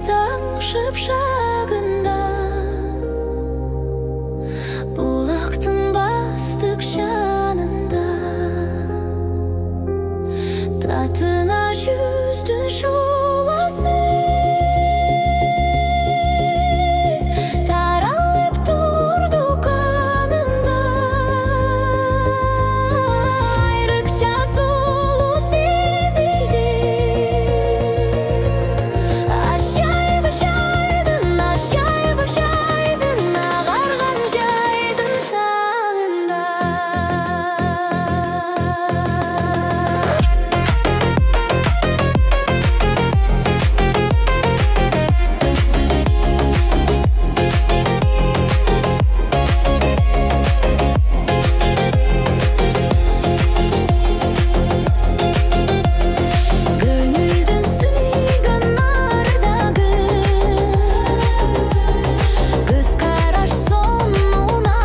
таңшып шағында, бұлақтың бастық жанында, татына жүздің шуласы таралып тұрды қанымда. Айрықша сұлу сезілді, ажайып жайдың, ажайып жайдың, ағарған жайдың таңында. Gönülden suygan nardağı, göz karaş sonunandağı,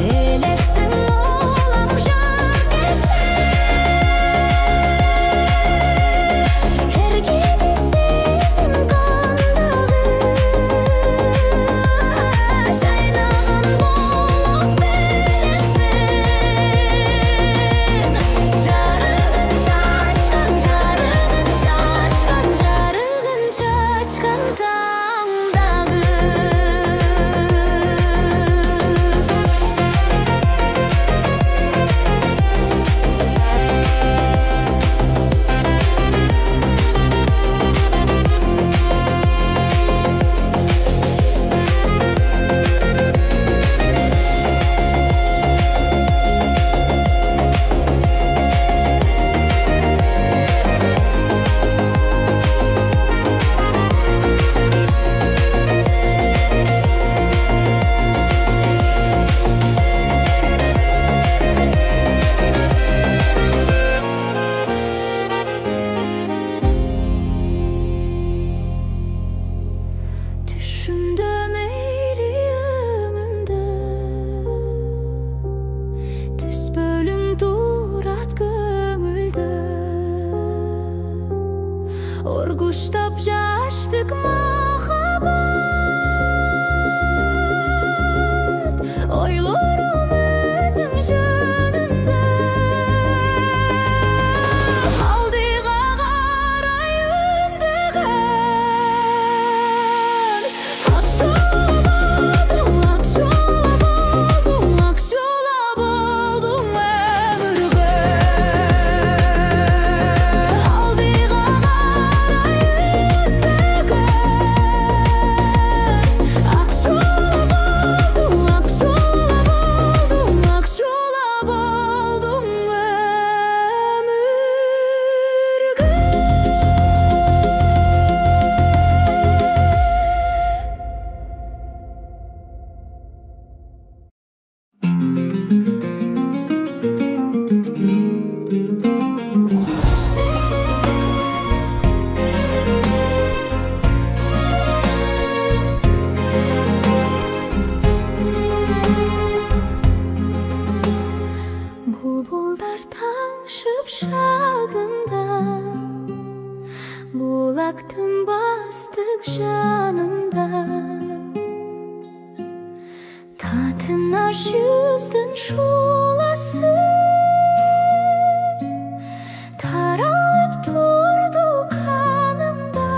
elesin olam jar ketsen, her gidi sezim kandağı, şaynağın bulut belensen, jarığın çaçkan, jarığın çaçkan, jarığın çaçkan tağındağı. Düşümde meyli ömümde, düz bölüm durat көңілді, оргуштап жаштық махаббат, ойларым өзің жөнінде. Алдыға қарай өндеген, ақшолап алдың өмірге. Алдыға қарай өндеген, ақшолап алдың Бұлбұлдар таңшып шағында, бұлақтың бастық жанында, татына жүздің шуласы таралып тұрды қанымда.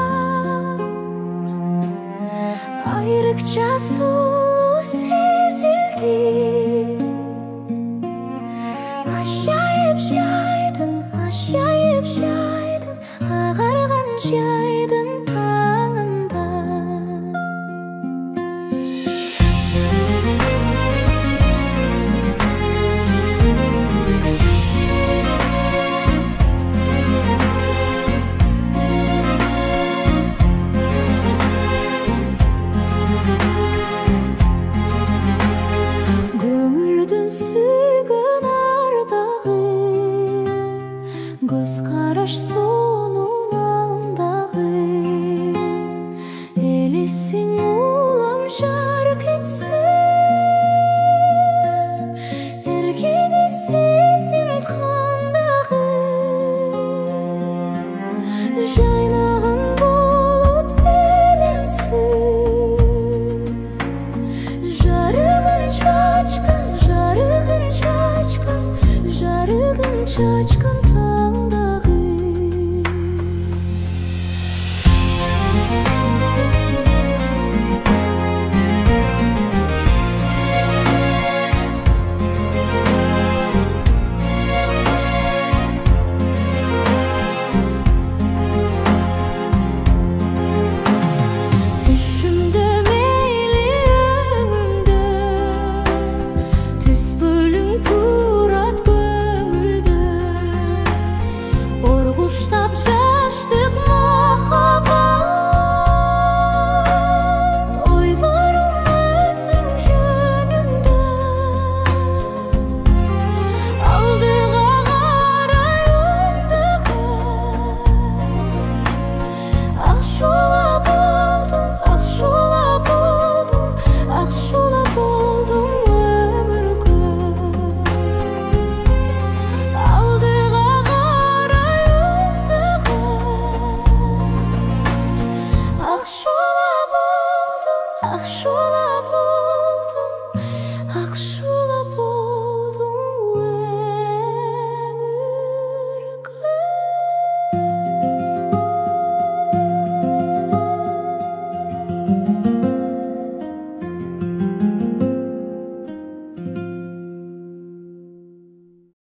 Айрықша сұлу сезілді, ажайып жайдың, ағарған жайдың таңында. Gönülden suygan ardağı, göz karaş